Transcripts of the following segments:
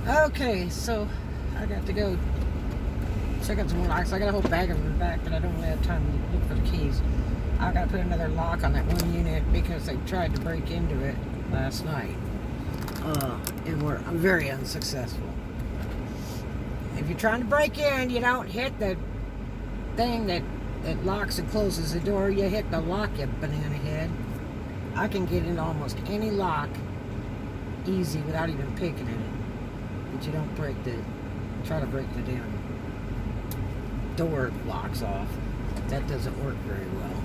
Okay, so I got to go check out some more locks. I got a whole bag of them in the back, but I don't really have time to look for the keys. I got to put another lock on that one unit because they tried to break into it last night. And were very unsuccessful. If you're trying to break in, you don't hit the thing that locks and closes the door. You hit the lock, you banana head. I can get into almost any lock easy without even picking at it. But you don't try to break the damn door locks off. That doesn't work very well.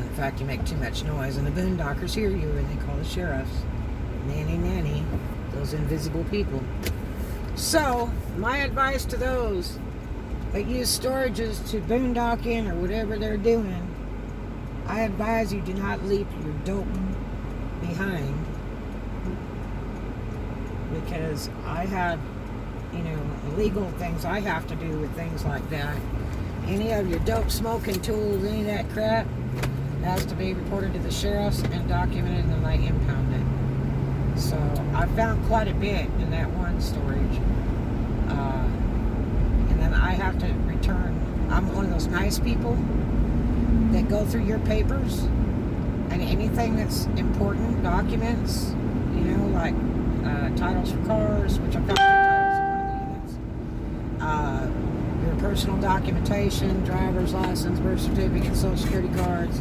In fact, you make too much noise and the boondockers hear you and they call the sheriffs. Nanny, those invisible people. So, my advice to those that use storages to boondock in or whatever they're doing, I advise you do not leave your dope behind, because I have, illegal things I have to do with things like that. Any of your dope smoking tools, any of that crap, has to be reported to the sheriffs and documented, and then they impound it. So I found quite a bit in that one storage. And then I have to return. I'm one of those nice people that go through your papers and anything that's important, documents, like titles for cars, which I've got 2 titles in one of the units. Your personal documentation, driver's license, birth certificate, social security cards,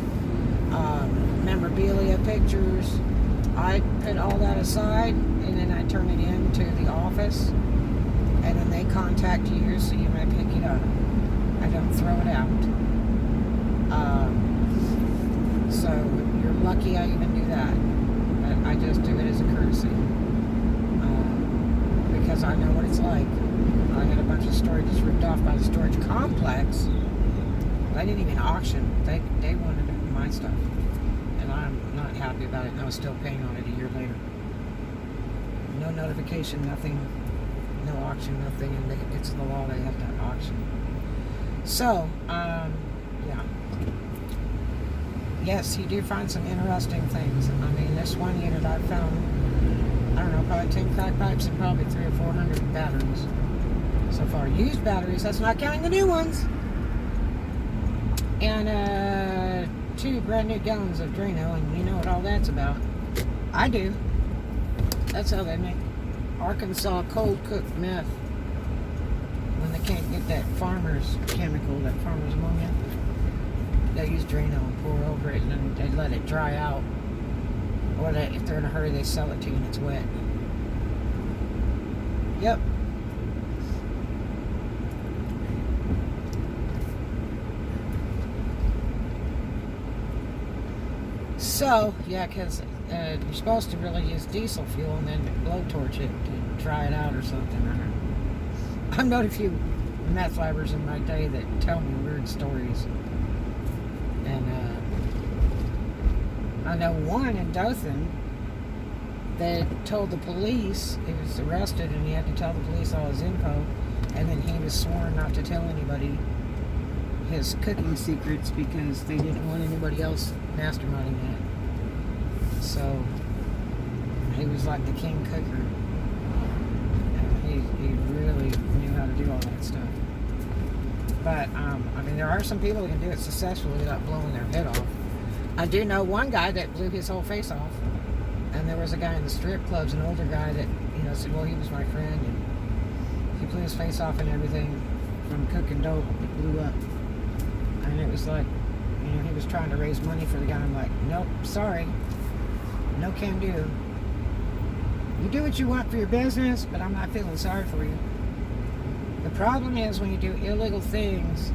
memorabilia, pictures. I put all that aside and then I turn it in to the office and then they contact you so you may pick it up. I don't throw it out. So you're lucky I even do that. But I just do it as a courtesy. Because I know what it's like. I had a bunch of storages ripped off by the storage complex. They didn't even auction. They wanted my stuff. And I'm not happy about it, and I was still paying on it a year later. No notification, nothing, no auction, nothing, and it's the law, they have to auction. So, yeah. Yes, you do find some interesting things. I mean, this one unit I found, I don't know, probably 10 crack pipes and probably 300 or 400 batteries so far. Used batteries, that's not counting the new ones. And 2 brand new gallons of Drano, and you know what all that's about. I do. That's how they make Arkansas cold cooked meth when they can't get that farmer's chemical, that farmer's ammonia. They use Drano and pour over it, and then they let it dry out. Or if they're in a hurry, they sell it to you and it's wet. Yep. So, yeah, because you're supposed to really use diesel fuel and then blowtorch it to dry it out or something. I don't know. I've known a few meth labbers in my day that tell me weird stories. And I know one in Dothan that told the police, he was arrested and he had to tell the police all his info, and then he was sworn not to tell anybody his cooking secrets because they didn't want anybody else masterminding that. So he was like the king cooker. And he really knew how to do all that stuff. But I mean, there are some people that can do it successfully without blowing their head off. I do know one guy that blew his whole face off. And there was a guy in the strip clubs, an older guy that, said, well, he was my friend, and he blew his face off and everything from cooking dope. It blew up. And it was like, he was trying to raise money for the guy. I'm like, nope, sorry. No can do. You do what you want for your business, but I'm not feeling sorry for you. The problem is when you do illegal things,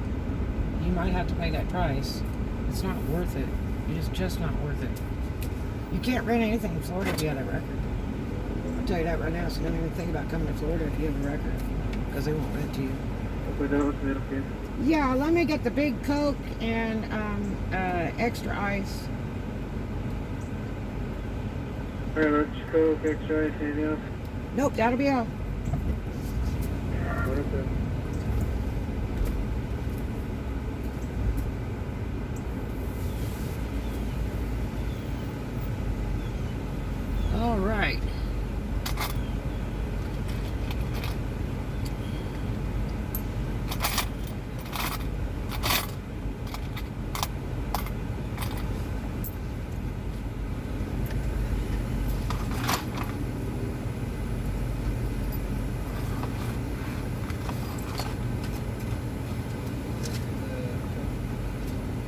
you might have to pay that price. It's not worth it. It's just not worth it. You can't rent anything in Florida if you have a record. I'll tell you that right now, so don't even think about coming to Florida if you have a record, because they won't rent to you. Yeah, let me get the big Coke and extra ice. Alright, Coke, extra ice, anything else? Nope, that'll be all. All right.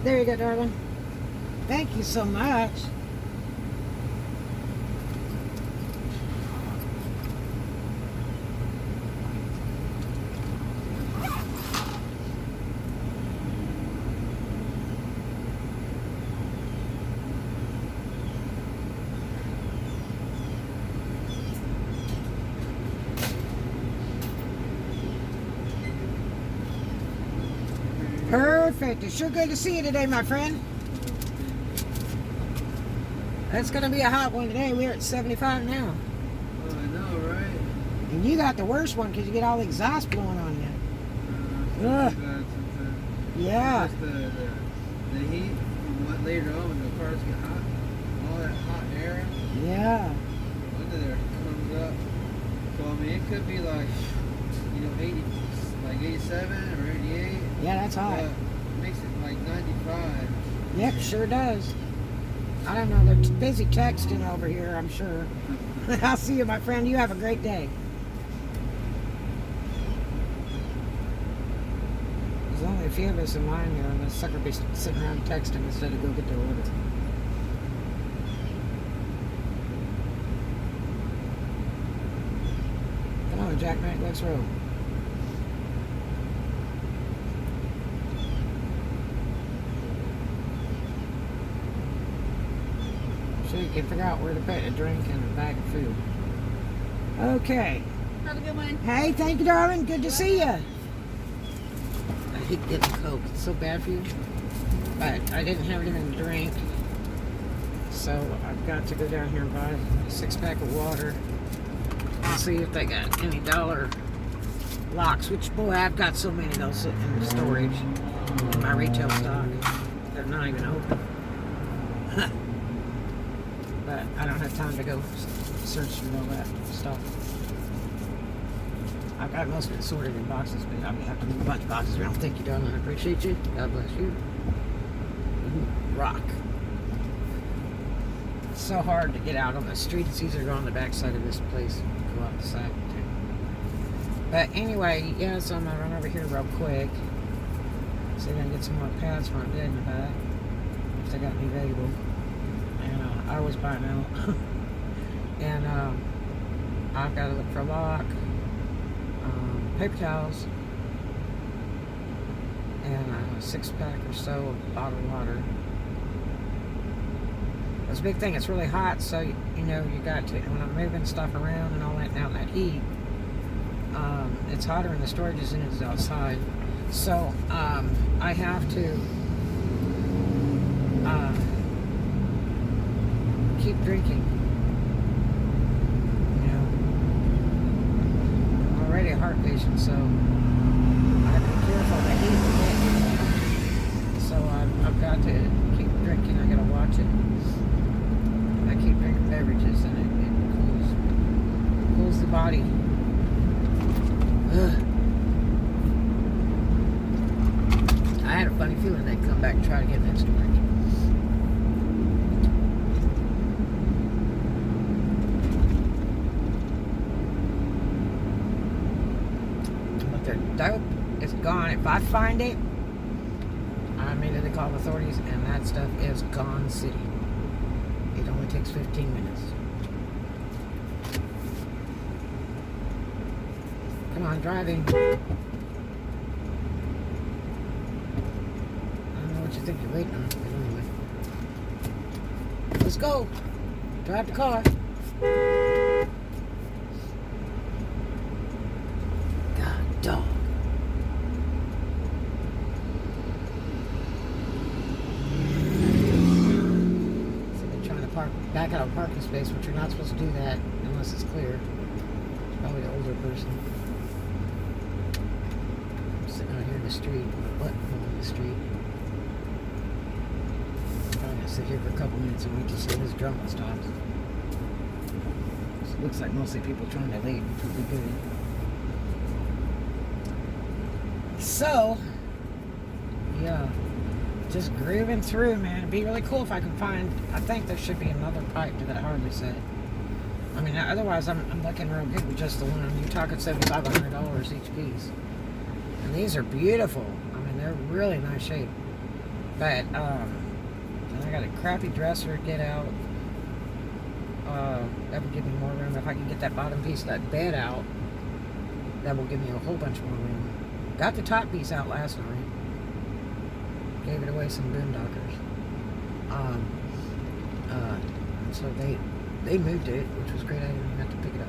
There you go, darling. Thank you so much. Perfect. It's sure good to see you today, my friend. It's going to be a hot one today. We're at 75 now. Oh, I know, right? And you got the worst one because you get all the exhaust blowing on you. Ugh. Yeah. Just the heat from what later on when the cars get hot, all that hot air. Yeah. Under there comes up. So I mean, it could be like, 80, like 87 or 88. Yeah, that's hot. But it makes it like 95. Yep, sure does. I don't know. They're busy texting over here, I'm sure. I'll see you, my friend. You have a great day. There's only a few of us in line here, and the sucker be sitting around texting instead of go get their order. Come on, Jack Knight, let's roll. So you can figure out where to put a drink and a bag of food. Okay. Have a good one. Hey, thank you, darling. Good to see you. I hate getting Coke. It's so bad for you. But I didn't have anything to drink. So I've got to go down here and buy a 6-pack of water and see if they got any dollar locks. Which, boy, I've got so many of those sitting in storage in my retail stock. They're not even open. But I don't have time to go search through all that stuff. I've got most of it sorted in boxes, but I may have to move a bunch of boxes around. Thank you, darling. I appreciate you. God bless you. Ooh, rock. It's so hard to get out on the street. It's easier to go on the back side of this place. Go out the side. But anyway, yeah, so I'm going to run over here real quick. See if I can get some more pads for my bed in the back. If they got any available. And I always buy them out. And I've got to look for a lock, paper towels, and a 6-pack or so of bottled water. That's a big thing. It's really hot, so you got to, when I'm moving stuff around and all that, now in that heat, it's hotter in the storages than it is outside. So I have to keep drinking. I'm already a heart patient, so I have to be careful of the heat. So I've got to keep drinking. I got to watch it. I keep drinking beverages, and it cools the body. Ugh. I had a funny feeling they'd come back and try to get that storage. But their dope is gone. If I find it, I immediately call the authorities, and that stuff is gone city. It only takes 15 minutes. Come on, driving. I don't know what you think you're waiting on, but anyway. Let's go. Drive the car. God, dog. So they're trying to back out of a parking space, which you're not supposed to do that unless it's clear. It's probably an older person. Sitting out here in the street, butt in the street. I'm gonna sit here for a couple minutes and wait to see this drum stops. It looks like mostly people trying to leave, which would be good. So, yeah, just grooving through, man. It'd be really cool if I can find. I think there should be another pipe to that Harley set. I mean, otherwise I'm looking real good with just the one. You're talking $7,500 each piece. And these are beautiful. I mean, they're really nice shape. But and I got a crappy dresser to get out. That would give me more room. If I can get that bottom piece of that bed out, that will give me a whole bunch more room. Got the top piece out last night. Gave it away some boondockers. So they moved it, which was great. I didn't even have to pick it up.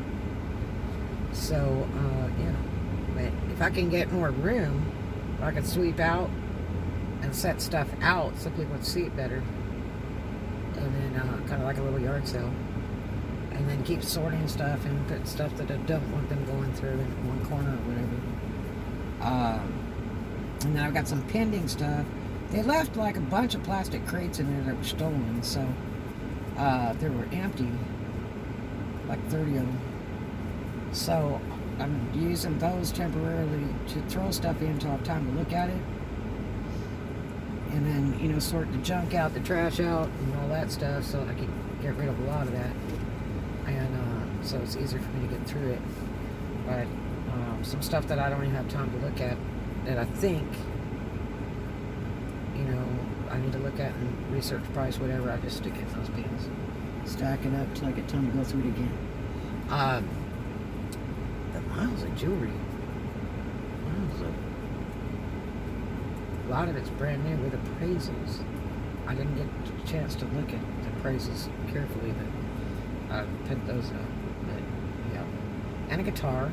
So, yeah. But if I can get more room, I can sweep out and set stuff out so people would see it better. And then kind of like a little yard sale. And then keep sorting stuff and put stuff that I don't want them going through in one corner or whatever. And then I've got some pending stuff. They left like a bunch of plastic crates in there that were stolen, so they were empty, like 30 of them. So I'm using those temporarily to throw stuff in until I have time to look at it. And then, you know, sort the junk out, the trash out, and all that stuff, so I can get rid of a lot of that. And so it's easier for me to get through it. But some stuff that I don't even have time to look at, that I think, you know, I need to look at and research price, whatever, I just stick it in those bins. Stack it up till I get time to go through it again. The miles of jewelry. A lot of it's brand new with appraisals. I didn't get a chance to look at the appraisals carefully, but I picked those up. But yeah, and a guitar.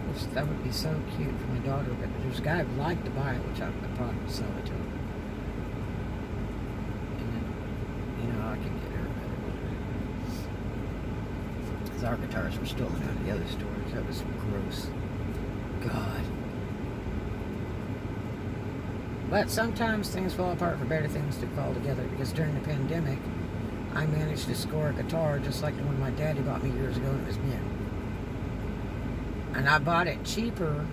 Which that would be so cute for my daughter. But there's a guy who'd like to buy it, which I probably would sell it to him. And then, you know, I can get her a better one. Because our guitars were stolen out of the other stores. That was gross. God. But sometimes things fall apart for better things to fall together, because during the pandemic, I managed to score a guitar just like the one my daddy bought me years ago, and it was mint. And I bought it cheaper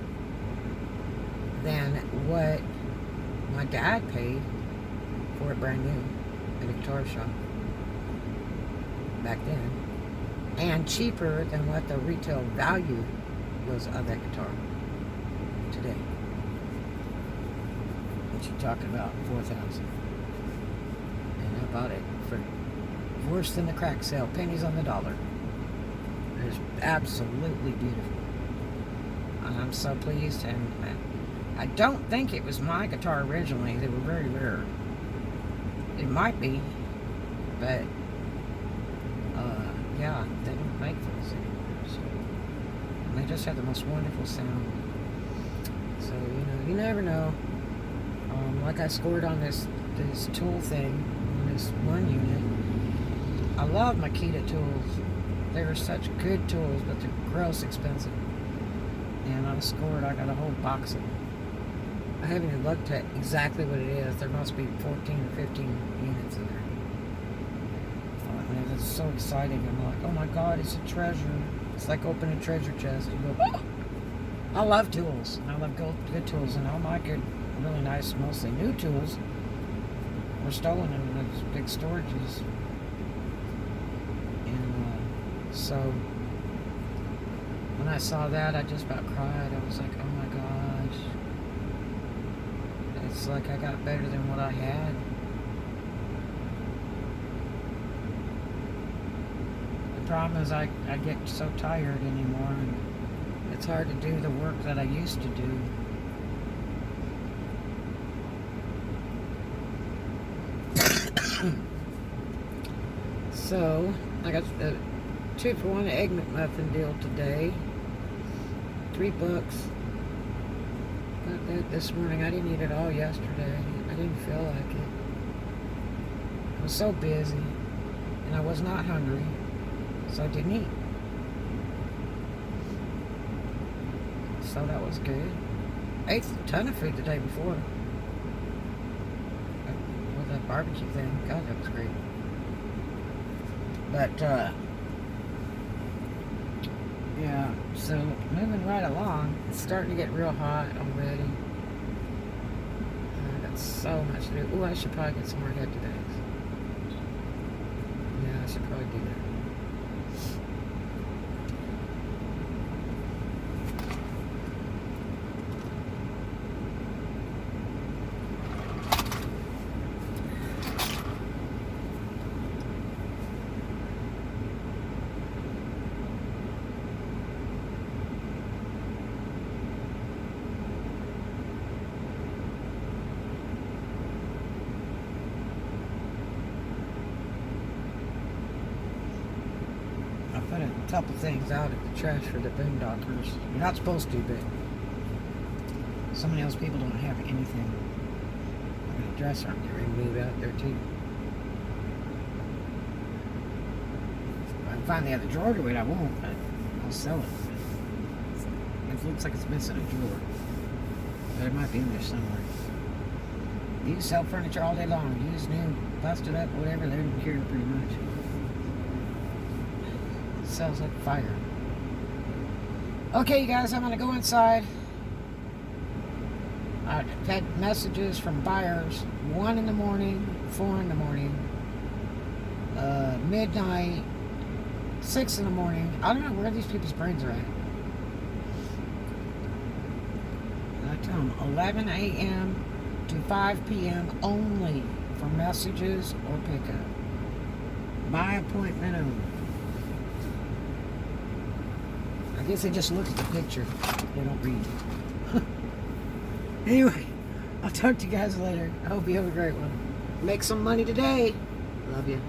than what my dad paid for it brand new at a guitar shop back then. And cheaper than what the retail value was of that guitar today. You're talking about $4,000, and I bought it for worse than the crack sale, pennies on the dollar. It was absolutely beautiful, and I'm so pleased. And I don't think it was my guitar originally. They were very rare. It might be, but yeah, they don't make those anymore. So, and they just have the most wonderful sound. So, you know, you never know. Like I scored on this tool thing, on this one unit. I love Makita tools. They were such good tools, but they're gross expensive. And I scored, I got a whole box of them. I haven't even looked at exactly what it is. There must be 14 or 15 units in there. And it's so exciting. I'm like, oh my God, it's a treasure. It's like opening a treasure chest. You go, oh! I love tools. I love good tools, and all my good, really nice, mostly new tools were stolen in those big storages. And so when I saw that, I just about cried. I was like, oh my gosh, it's like I got better than what I had. The problem is I get so tired anymore, and it's hard to do the work that I used to do. So, I got the 2-for-1 Egg McMuffin deal today. $3. Got that this morning. I didn't eat it all yesterday. I didn't feel like it. I was so busy, and I was not hungry, so I didn't eat. So that was good. I ate a ton of food the day before. With that barbecue thing. God, that was great. But, yeah, so moving right along. It's starting to get real hot already. I got so much to do. Ooh, I should probably get some more head bags. Yeah, I should probably do that. put a couple things out at the trash for the boondockers. You're not supposed to, but some of those people don't have anything. I'm gonna dresser I'm getting ready to move out there too. If I can find the other drawer to it, I won't, but I'll sell it. It looks like it's missing a drawer. But it might be in there somewhere. You sell furniture all day long. Used, new, busted up, whatever, they don't care pretty much. It sells like fire. Okay, you guys, I'm gonna go inside. I've had messages from buyers. 1 in the morning, 4 in the morning, midnight, 6 in the morning. I don't know where these people's brains are at. I tell them 11 a.m. to 5 p.m. only for messages or pickup. By appointment only. I guess they just look at the picture. They don't read. Anyway, I'll talk to you guys later. I hope you have a great one. Make some money today. Love you.